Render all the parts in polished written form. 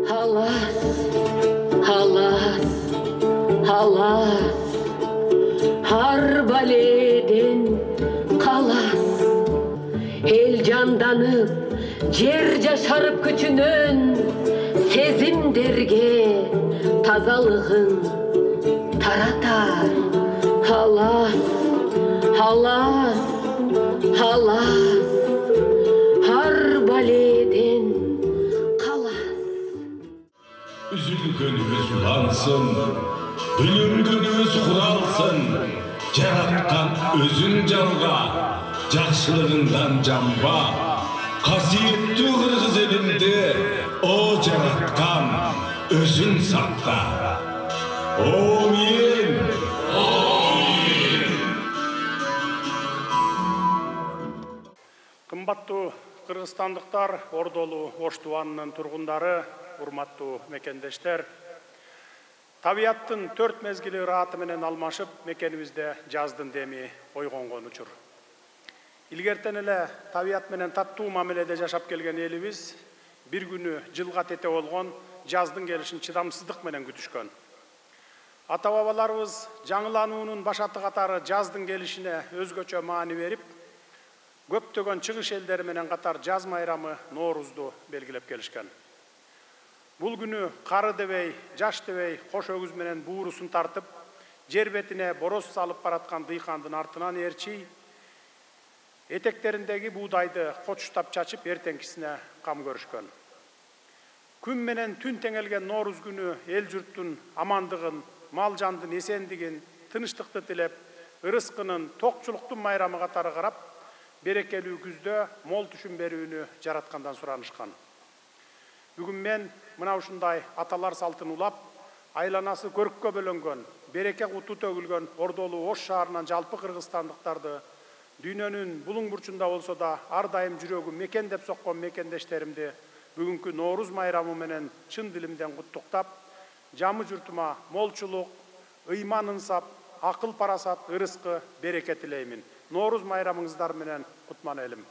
Halas, halas, halas, har baleden kalas. El candanıp, cer yaşarıp küçünün, sezimderge tazalığın taratar. Halas, halas, halas, har baleden kalas. Üzülgönümüz ulansın, bülüngünümüz kuralsın, yaratkan özün calga, жақшылығыңдан жамба, қасиетті қырғыз елінде, о жаратқан өзін сақта. Омин! Қымбаттуу қырғызстандықтар, Ордолу Ош Туанынын тургундары, урматтуу мекендештер, табияттын 4 мезгили ырааты менен алмашып, мекенибизде жаздын деми ойгонгон учур. Илгертен эле табият менен таттуу мамиледе жашап келген элибиз бир күнү жылга тете болгон жаздын келишин чыдамсыздык менен күтүшкөн. Ата бабаларыбыз жаңылануунун башаты катары жаздын келишине өзгөчө маани берип, көптөгөн чыгыш элдери менен катар жаз майрамы Ноорузду белгилеп келишкен. Бул күнү кары дебей, жаш дебей, кош өгүз менен буурусун тартып, жер бетине бороз салып бараткан дыйкандын артынан ээрчий, этектериндеги буудайды кочуштап чачып, эртеңкисине кам көрүшкөн. Күн менен түн теңелген Нооруз күнү эл журттун амандыгын, мал жандын эсендигин, тынычтыкты тилеп, ырыскынын, токчулуктун майрамы катары карап, берекелүү күздө мол түшүм берүүнү жараткандан суранышкан. Бүгүн мен мына ушундай аталар салтын улап, айланасы көрккө бөлөнгөн, береке куту төгүлгөн Ордолу Ош шаарынан жалпы кыргызстандыктарды, дүйнөнүн булуң бурчунда болсо да ар дайым жүрөгү мекен деп соккон мекендештеримди бүгүнкү Нооруз майрамы менен чын дилимден куттуктап, жамы журтума молчулук, ыйман ынсап, акыл парасат, ырыскы, береке тилеймин. Нооруз майрамыңыздар менен кутман элим.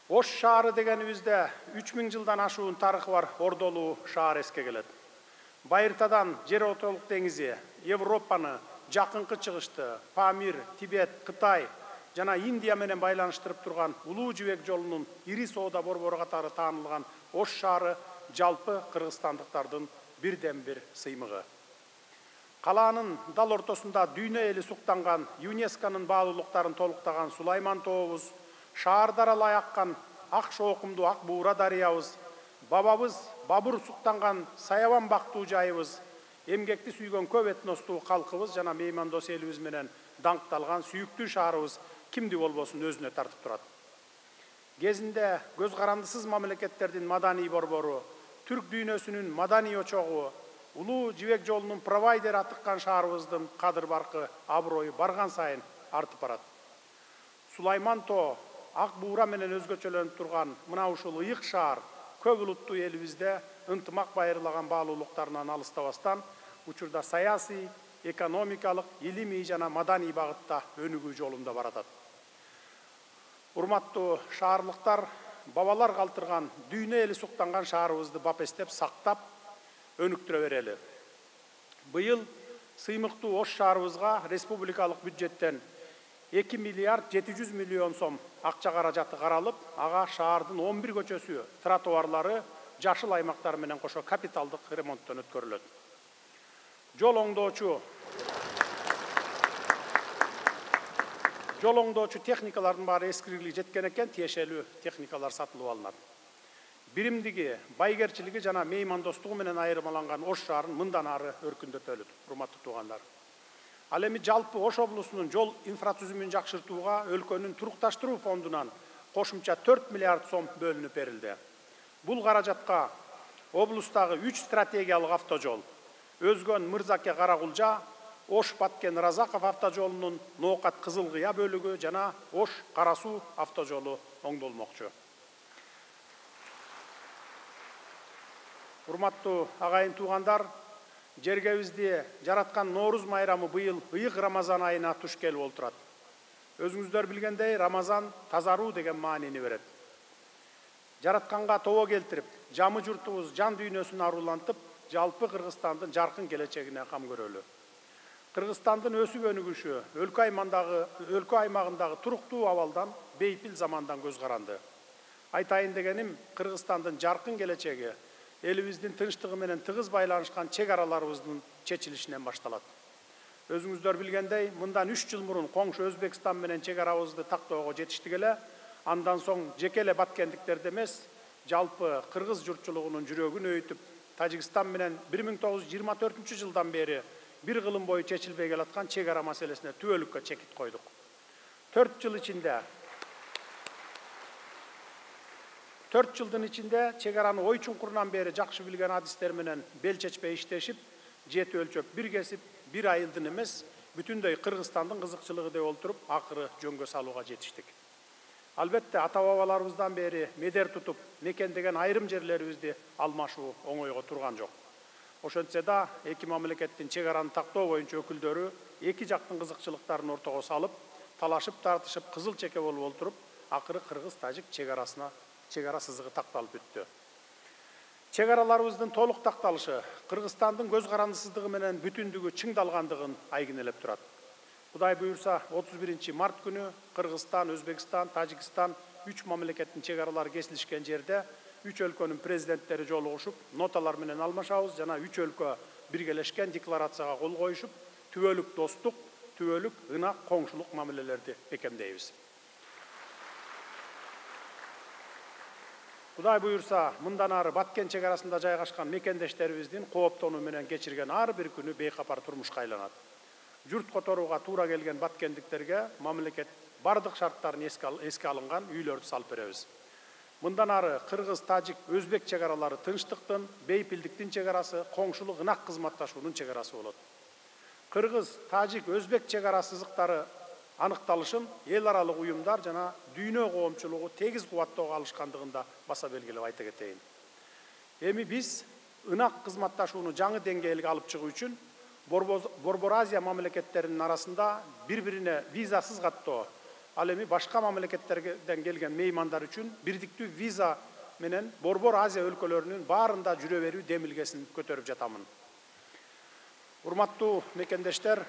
Ош шаары дегенибизде 3000 жылдан ашуун тарыхы бар Ордолу шаар эске келет. Байыртадан жер отолук деңизи, Европаны, жакынкы чыгышты, Памир, Тибет, Кытай жана Индия менен байланыштырып турган Улуу жибек жолунун ири соода борбору катары таанылган Ош шаары жалпы кыргызстандыктардын бирден бир сыймыгы. Калаанын дал ортосунда дүйнө эли суктанган ЮНЕСКОнун баалуулуктарын толуктаган Сулайман тообуз, шаарда аралай аккан ак шоокумдуу ак буура дарыябыз, бабабыз Бабур суктанган Саябан бактуу жайыбыз, эмгекти сүйгөн көп этностуу калкыбыз жана меймандос элибиз менен даңкталган сүйүктүү шаарыбыз кимди болбосун өзүнө тартып турат. Кезинде көз карандысыз мамлекеттердин маданий борбору, түрк дүйнөсүнүн маданий очогу, Улуу жибек жолунун провайдер атыккан шаарыбыздын кадыр баркы, аброю барган сайын артып барат. Сулайман тоо, ак буура менен өзгөчөлөнүп турган мына ушул ыйык шаар көп улуттуу элибизде ынтымак байырлаган баалуулуктарынан алыстабастан учурда саясий, экономикалык, илимий жана маданий багытта өнүгүү жолунда баратат. Урматтуу шаарлыктар, бабалар калтырган дүйнө эли суктанган шаарыбызды бапестеп сактап өнүктүрө берели. Быйыл сыймыктуу Ош шаарыбызга республикалык бюджеттен 2 миллиард 700 миллион сом акча каражаты каралып, ага шаардын 11 көчөсү, тротуарлары, жашыл аймактар менен кошо капиталдык ремонттон өткөрүлөт. Жол оңдоочу техникалардын баары эскиргилиги жеткен экен, тиешелүү техникалар сатылып алынат. Биримдиги, байгерчилиги жана меймандостугу менен айырмаланган Ош шаарын мындан ары өркүндөтөлүт, урматтуу туугандар. Ал эми жалпы Ош облусунун жол инфратүзүмүн жакшыртууга өлкөнүн турукташтыруу фондунан кошумча 4 миллиард сом бөлүнүп берилди. Бул каражатка облустагы 3 стратегиялык автожол, Өзгөн Мырзаке Карагулжа, Ош Баткен Разаков автожолунун Ноокат Кызыл Кыя бөлүгү жана Ош Карасуу автожолу оңдолмокчу. Урматтуу агайын туугандар, жергебизди жараткан Нооруз майрамы быйыл ыйык Рамазан айына туш келип олтурат. Өзүңүздөр билгендей, Рамазан тазаруу деген маанини берет. жаратканга тобо келтирип, жамы журтубуз жан дүйнөсүн арулантып, жалпы Кыргызстандын жаркын келечегине кам көрөлү. Кыргызстандын өсүп өнүгүшү өлкө аймагындагы туруктуу абалдан, бейпил замандан көз каранды. Айтайын дегеним, Кыргызстандын жаркын келечеги элибиздин тынчтыгы менен тыгыз байланышкан чек араларыбыздын чечилишинен башталат. Өзүңүздөр билгендей, мындан 3 жыл мурун коңшу Өзбекстан менен чек арабызды тактоого жетиштик эле, андан соң жеке эле баткендиктерди эмес, жалпы кыргыз журтчулугунун жүрөгүн өйүтүп, Тажикстан менен 1924-жылдан бери бир кылым бою чечилбей келаткан чек ара маселесине түбөлүккө чекит койдук. 4 жылдын ичинде чек араны ой чуңкурунан бери жакшы билген адистер менен бел чечпей иштешип, жети өлчөп бир кесип, бир айылдын эмес, бүтүндөй Кыргызстандын кызыкчылыгы деп олтуруп, акыры жөнгө салууга жетиштик. Албетте, ата-бабаларыбыздан бери медер тутуп, мекендеген айрым жерлерибизди алмашуу оңойго турган жок. Ошентсе да, эки мамлекеттин чек араны тактоо боюнча өкүлдөрү эки жактын кызыкчылыктарын ортого салып, талашып тартышып, кызыл чеке болуп олтуруп, акыры Кыргыз-Тажик чек ара сызыгы такталып бүттү. Чек араларыбыздын толук такталышы Кыргызстандын көз карандысыздыгы менен бүтүндүгү чыңдалгандыгын айгинелеп турат. Кудай буюрса, 31 март күнү Кыргызстан, Өзбекстан, Тажикстан 3 мамлекеттин чек аралары кесилишкен жерде 3 өлкөнүн президенттери жолугушуп, ноталар менен алмашабыз жана 3 өлкө биргелешкен декларацияга кол коюшуп, түбөлүк достук, түбөлүк ынак коңшулук мамилелерди бекемдейбиз. Кудай буюрса, мындан ары Баткен чек арасында жайгашкан мекендештерибиздин кооптонуу менен кечирген ар бир күнү бейкапар турмушка айланат. Журт которууга туура келген баткендиктерге мамлекет бардык шарттарын эске алынган үйлөрдү салып беребиз. Мындан ары Кыргыз, Тажик, Өзбек чек аралары тынчтыктын, бейпилдиктин чек арасы, коңшулук ынак кызматташуунун чек арасы болот. Кыргыз, Тажик, Өзбек чек ара сызыктары аныкталышын эл аралык уюмдар жана дүйнө коомчулугу тегиз кубаттоого алышкандыгында баса белгилеп айта кетейин. Эми биз ынак кызматташууну жаңы деңгээлге алып чыгуу үчүн Борбор Азия мамлекеттеринин арасында бири-бирине визасыз каттоо, ал эми башка мамлекеттерден келген меймандар үчүн бирдиктүү виза менен Борбор Азия өлкөлөрүнүн баарында жүрө берүү демилгесин көтөрүп жатамын. Урматтуу мекендештер,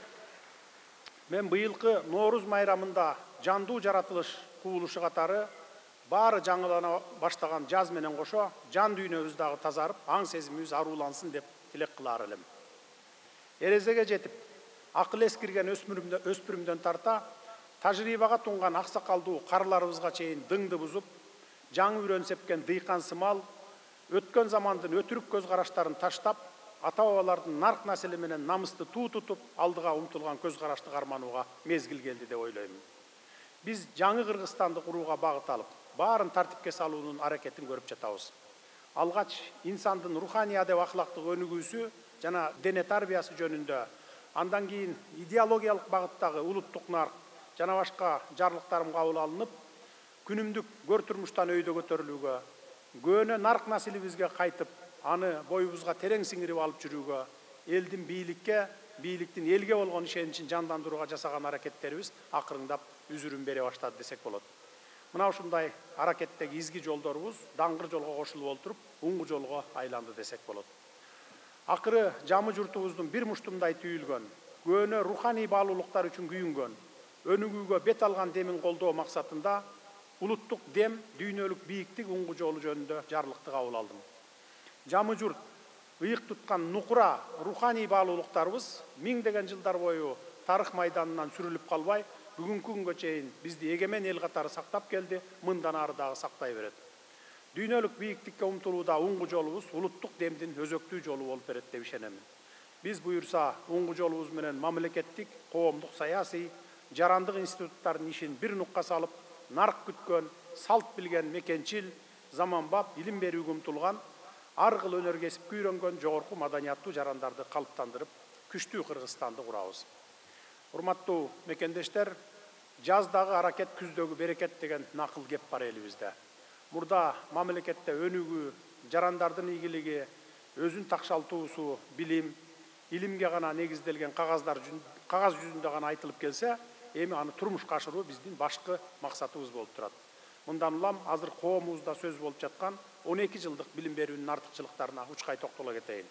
мен быйылкы Норуз майрамында жандуу жаратылыш кубулушу катары баары жаңылана баштаган жаз менен кошо жан дүйнөбүз дагы тазарып, аң сезимибиз арулансын деп тилек кылаар элем. Эрезеге жетип, акыл эс кирген өспүрүмдөн тарта, тажрыйбага тунган аксакалдуу карыларыбызга чейин дыңды бузуп, жаңы үрөн сепкен дыйкан сымал, өткөн замандын өтүрүк көз караштарын таштап, ата-бабалардын нарк населе менен намысты туу тутуп, алдыга умтулган көз карашты карманууга мезгил келди деп ойлоймун. Биз жаңы Кыргызстанды курууга багыт алып, баарын тартипке салуунун аракетин көрүп жатабыз. Алгач инсандын руханий адеп ахлактык өнүгүүсү жана дене тарбиясы жөнүндө, андан кийин идеологиялык багыттагы улуттук нарк жана башка жарлыктарым кабыл алынып, күнүмдүк көр турмуштан өйдө көтөрүлүүгө, көөнө нарк населибизге кайтып, аны боюбузга терең сиңирип алып жүрүүгө, элдин бийликтин элге болгон ишеничин жандандырууга жасаган аракеттерибиз акырындап үзүрүн бере баштады десек болот. Мына ушундай аракеттеги изги жолдорубуз даңгыр жолго кошулуп олтуруп, уңгу жолго айланды десек болот. Акыры жамы журтубуздун бир муштумдай түйүлгөн, көөнө руханий баалуулуктар үчүн күйүнгөн, өнүгүүгө бет алган демин колдоо максатында улуттук дем, дүйнөлүк бийиктик уңгу жолу жөнүндө жарлыкты кабыл алдым. Жамы журт, ыйык туткан нукура руханий баалуулуктарыбыз миңдеген жылдар бою тарых майданынан сүрүлүп калбай, бүгүнкү күнгө чейин бизди эгемен эл катары сактап келди, мындан ары дагы сактай берет. Дүйнөлүк бийиктикке умтулууда уңгу жолубуз улуттук демдин өзөктүү жолу болуп берет деп ишенемин. Биз буюрса уңгу жолубуз менен мамлекеттик, коомдук, саясий, жарандык институттардын ишин бир нукка салып, нарк күткөн, салт билген мекенчил, заманбап, илим берүүгө умтулган, ар кыл өнөр кесипке үйрөнгөн жогорку маданияттуу жарандарды калыптандырып, күчтүү Кыргызстанды курабыз. Урматтуу мекендештер, жаздагы аракет күздөгү берекет деген накыл кеп бар элибизде. Мурда мамлекетте өнүгүү, жарандардын ийгилиги, өзүн такшалтуусу, билим, илимге гана негизделген кагаз жүзүндө гана айтылып келсе, эми аны турмушка ашыруу биздин башкы максатыбыз болуп турат. Мындан улам азыр коомубузда сөз болуп жаткан 12 жылдык билим берүүнүн артыкчылыктарына учкай токтоло кетейин.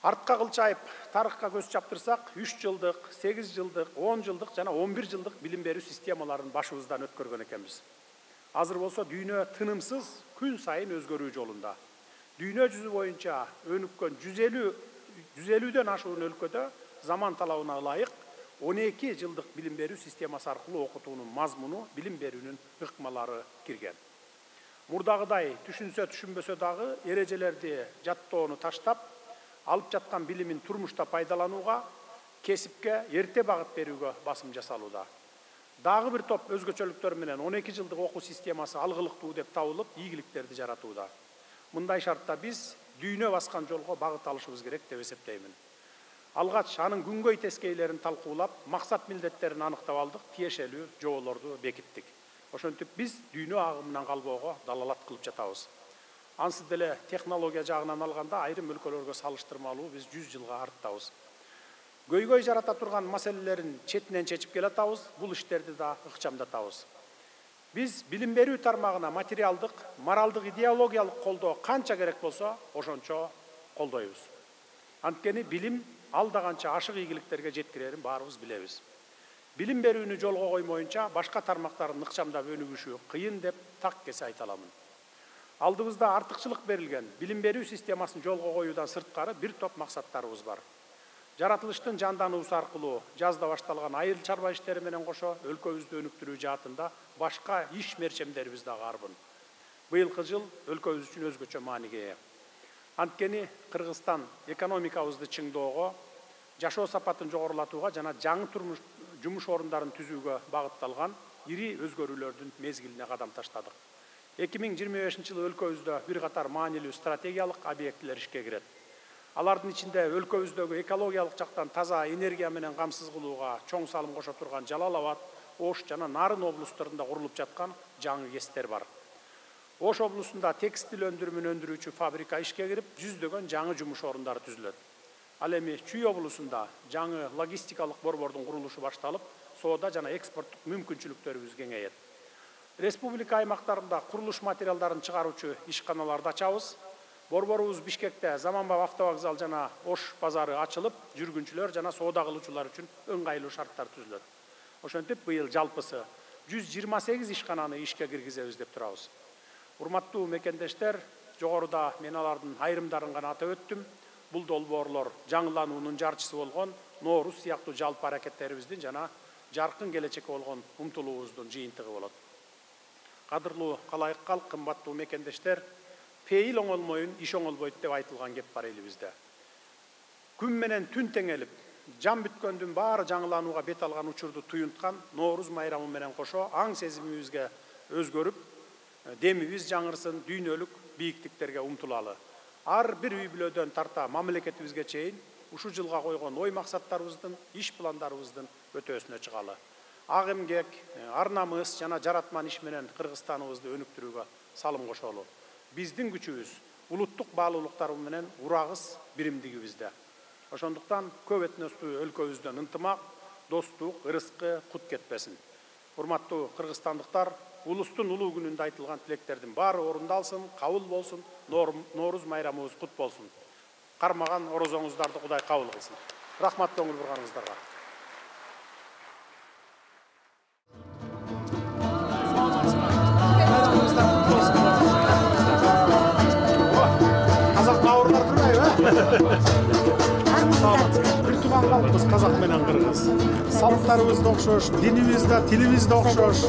Артка кылчайып, тарыхка көз чаптырсак, 3 жылдык, 8 жылдык, 10 жылдык жана 11 жылдык билим берүү системаларын башыбыздан өткөргөн экенбиз. Азыр болсо дүйнө тынымсыз күн сайын өзгөрүү жолунда. Дүйнө жүзү боюнча өнүккөн 150дөн ашуун өлкөдө заман талабына ылайык 12 жылдык билим берүү системасы аркылуу окутуунун мазмуну, билим берүүнүн ыкмалары кирген. Мурдагыдай түшүнсө түшүнбөсө дагы эрежелерди жаттоону таштап, алып жаткан билимин турмушта пайдаланууга, кесипке эрте багыт берүүгө басым жасалууда. Дагы бир топ өзгөчөлүктөр менен 12 жылдык окуу системасы алгылыктуу деп табылып, ийгиликтерди жаратууда. Мындай шартта биз дүйнө баскан жолго багыт алышыбыз керек деп эсептеймин. Алгач анын күнгөй тескейлерин талкуулап, максат милдеттерин аныктап алдык, тиешелүү жоболорду бекиттик. Ошентип биз дүйнө агымынан калбоого далалат кылып жатабыз. Ансыз деле технология жагынан алганда айрым өлкөлөргө салыштырмалуу биз 100 жылга арттабыз. Көйгөй жарата турган маселелерин четинен чечип келатабыз, бул иштерди да ыкчамдатабыз. Биз билим берүү тармагына материалдык, моралдык, идеологиялык колдоо канча керек болсо, ошончо колдойбуз. Анткени билим алда канча ашык ийгиликтерге жеткирерин баарыбыз билебиз. Билим берүүнү жолго коймоюнча башка тармактарын ыкчамдап өнүгүшү кыйын деп так кесе айта аламын. Алдыбызда артыкчылык берилген билим берүү системасын жолго коюудан сырткары бир топ максаттарыбыз бар. Жаратылыштын жандануусу аркылуу жазда башталган айыл чарба иштери менен кошо өлкөбүздү өнүктүрүү жаатында башка иш мерчемдерибиз да арбын. Быйылкы жыл өлкөбүз үчүн өзгөчө мааниге ээ. Анткени Кыргызстан экономикабызды чыңдоого, жашоо сапатын жогорулатууга жана жаңы жумуш орундарын түзүүгө багытталган ири өзгөрүүлөрдүн мезгилине кадам таштадык. 2025-жылы өлкөбүздө бир катар маанилүү стратегиялык объектилер ишке кирет. Алардын ичинде өлкөбүздөгү экологиялык жактан таза энергия менен камсыз кылууга чоң салым кошо турган Жалал Абад, Ош жана Нарын облустарында курулуп жаткан жаңы КЭСтер бар. Ош облусунда текстил өндүрүмүн өндүрүүчү фабрика ишке кирип, жүздөгөн жаңы жумуш орундары түзүлөт. Ал эми Чүй облусунда жаңы логистикалык борбордун курулушу башталып, соода жана экспорттук мүмкүнчүлүктөрүбүз кеңейет. Республика аймактарында курулуш материалдарын чыгаруучу ишканаларды ачабыз. Борборубуз Бишкекте заманбап автовокзал жана Ош базары ачылып, жүргүнчүлөр жана соода кылуучулар үчүн ыңгайлуу шарттар түзүлөт. Ошентип быйыл жалпысы 128 ишкананы ишке киргизебиз деп турабыз. Урматтуу мекендештер, жогоруда мен алардын айрымдарын гана атап өттүм. Бул долбоорлор жаңылануунун жарчысы болгон Ноорус сыяктуу жалпы аракеттерибиздин жана жаркын келечекке болгон умтулуубуздун жыйынтыгы болот. Кадырлуу калайык калк, кымбаттуу мекендештер, пейил оңолмойун, иш оңолбойт деп айтылган кеп бар элибизде. Күн менен түн теңелип, жан бүткөндүн баары жаңыланууга бет алган учурду туюнткан Ноорус майрамы менен кошо аң сезимибизге өзгөрүп, демибиз жаңырсын, дүйнөлүк бийиктиктерге умтулалы. Ар бир үй бүлөдөн тарта мамлекетибизге чейин ушул жылга койгон ой максаттарыбыздын, иш пландарыбыздын өтөөсүнө чыгалы. Ак эмгек, ар намыс жана жаратман иш менен Кыргызстаныбызды өнүктүрүүгө салым кошолу. Биздин күчүбүз улуттук баалуулуктарыбыз менен урагыз биримдигибизде. Ошондуктан көп этностуу өлкөбүздөн ынтымак, достук, ырыскы, кут кетпесин. Урматтуу кыргызстандыктар, улустун улуу күнүндө айтылган тилектердин баары орундалсын, кабыл болсун, Ноорус майрамыбыз кут болсун. Кармаган орозоңуздарды Кудай кабыл кылсын. Рахмат көңүл бурганыңыздарга. Казак бауырлар турбайбы? Бир тууган калкпыз казак менен кыргыз. Салттарыбыз да окшош, динибиз да, тилибиз да окшош.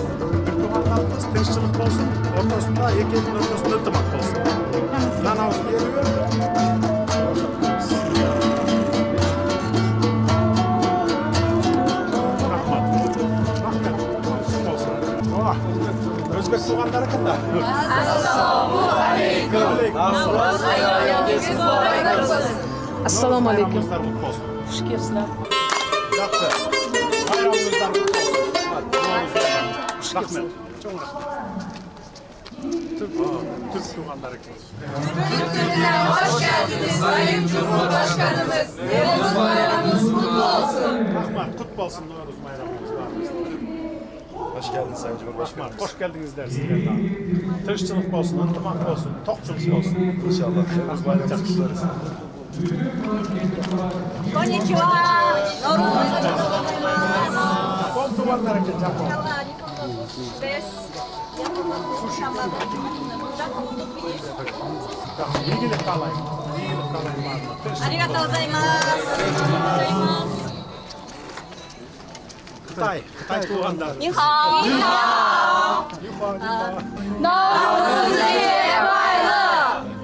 Бир тууган калкпыз, тынччылык болсун, ортосунда эки элдин ортосунда ынтымак болсун. Канабыз берип Özbek tuğanlar hakkında. Assalamu alaikum. Hoş geldiniz. Yaxşı. Bayramınızdan kutlu olsun. Rahmet. Çok rahmet. Türk tuğanlar hakkında. Türkiye'ye hoş geldiniz Sayın Cumhurbaşkanımız. Nevruz bayramınız kutlu olsun. Rahmet. Kutlu olsun Nevruz bayramımız. Hoş geldiniz Sayın Cumhurbaşkanım. Rahmat, hoş geldinizler sizler de. Tırışçılık olsun, ıntımak olsun, tokçuluk olsun. İnşallah. Temmuz bayramı kutlarız. Konnichiwa. Komtuvarlar için Japon. İyilik kalayım. İyilik kalayım var. Arigatou gozaimasu. Kıtay tuğanlar. Ni hao. Ni hao. Navruz bayramı.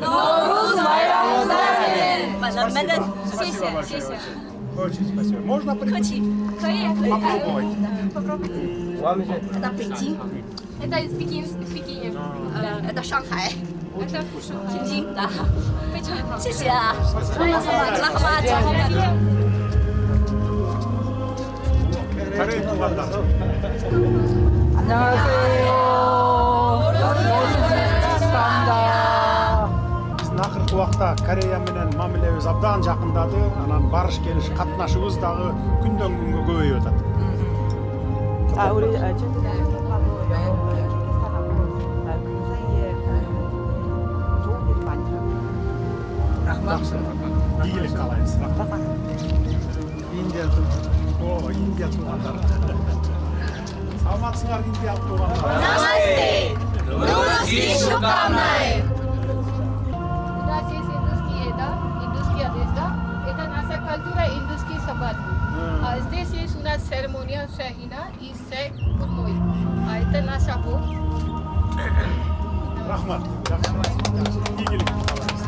Navruz bayramı. Madam, 谢谢，谢谢。 Очень спасибо. Можно Хочу. попробовать? Попробуйте. Это Пекин. Это из Пекина. Это Шанхай. Это Тяньцзин, да. 非常好。谢谢啊。Корей туğanlar. Биздин акыркы убакта Корея менен мамилебиз абдан жакындады. Анан барыш келиш катнашыбыз дагы күндөн күнгө көбөйүп атат. 우리 최근에 그 사이에 좋은 일이 많더라고요. İyilik kalayız. Индия О, Индия туğanlar. Саламатсыңар Индия туğanlar. Намасте. Русский шукамнай. У нас есть индусские еда, индусские одежда. Это наша культура, индусский сабат. А здесь есть у нас церемония шахина и секутмой. А это наша бог. Rahmat. İyilik kalayız.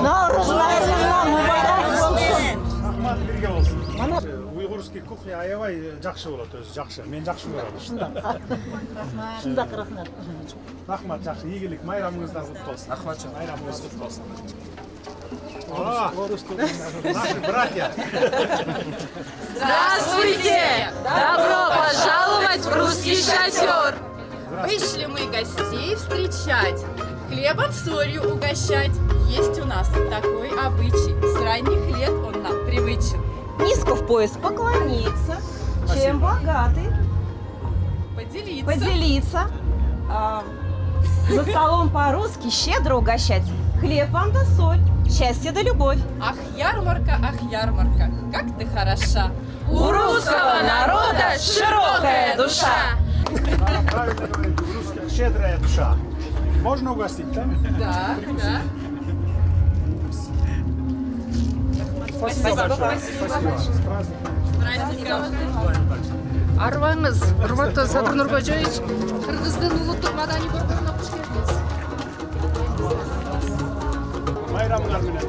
Navruz bayramı mübarek olsun. Rahmat birге болсын. Уйгурский кухня аябай жакшы болот өзү, жакшы. Мен жакшы көрөм. Шындақ рахмат. Рахмат, жакшы. Ийгилик, майрамыңыздар куту болсун. Рахмат. Майрамыңыз куту болсун. Наши братья. Здравствуйте! Добро пожаловать в русский шатер! Вышли мы гостей встречать, хлебом солью угощать. Есть у нас такой обычай, с ранних лет он нам привычен. Низко в пояс поклониться, чем богаты, поделиться. За столом по-русски щедро угощать. Хлеб вам да соль, счастье да любовь. Ах, ярмарка, как ты хороша! У русского народа широкая душа! Правильно говорите, русская щедрая душа. Можно угостить, да? Да, да. Спасибо. С праздником. Арваңыз, урматтуу Садыр Нуркожоевич, Кыргыздын улуттук маданий борборуна куш келдиңиз. Майрамыңар менен.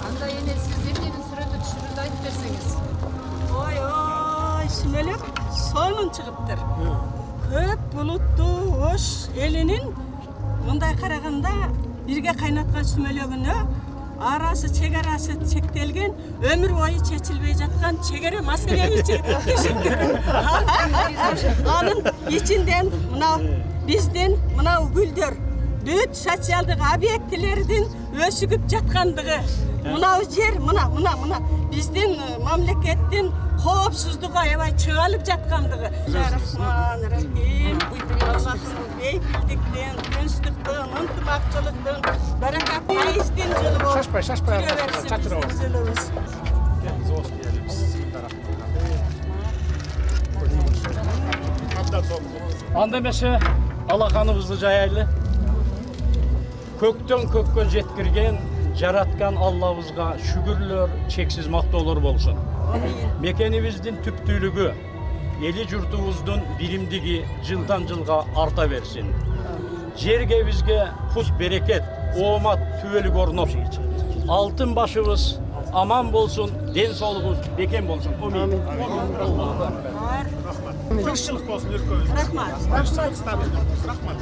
Анда эне сиз эмненин сүрөтү түшүрүүнү айтып берсеңиз. Ой, сүмөлөк сонун чыгыптыр. Көп булуттуу ош элинин мындай караганда бирге кайнаткан сүмөлөгүнө арасы чек арасы чектелген өмүр бою чечилбей жаткан чегере маселени анын ичинден мына биздин мына гүлдөр бүт социалдык объектилердин өсүгүп жаткандыгы мына жер мына биздин мамлекеттин коопсуздугу аябай чыгалып жаткандыгы Рахман-рахим Аллахтын бейпилдиктин тынчтыктын ынтымакчылыктын барака пайыздын жылы болуп Шашпай. жылыбыз Анда эмесе алаканыбызды жаяйлы. Көктөн көккө жеткирген жараткан Аллабызга шүгүрлөр, чексиз мактоолор болсун. Мекенибиздин түптүүлүгү, эли журтубуздун биримдиги жылдан жылга арта берсин. Жерге бизге кут берекет, оомат түбөлүк орноп, алтын башыбыз аман болсун, ден соолугубуз бекем болсун. Амин. Тынччылык болсун өлкөбүздө. Рахмат. Тынччылык стабилдик болсун. Рахмат.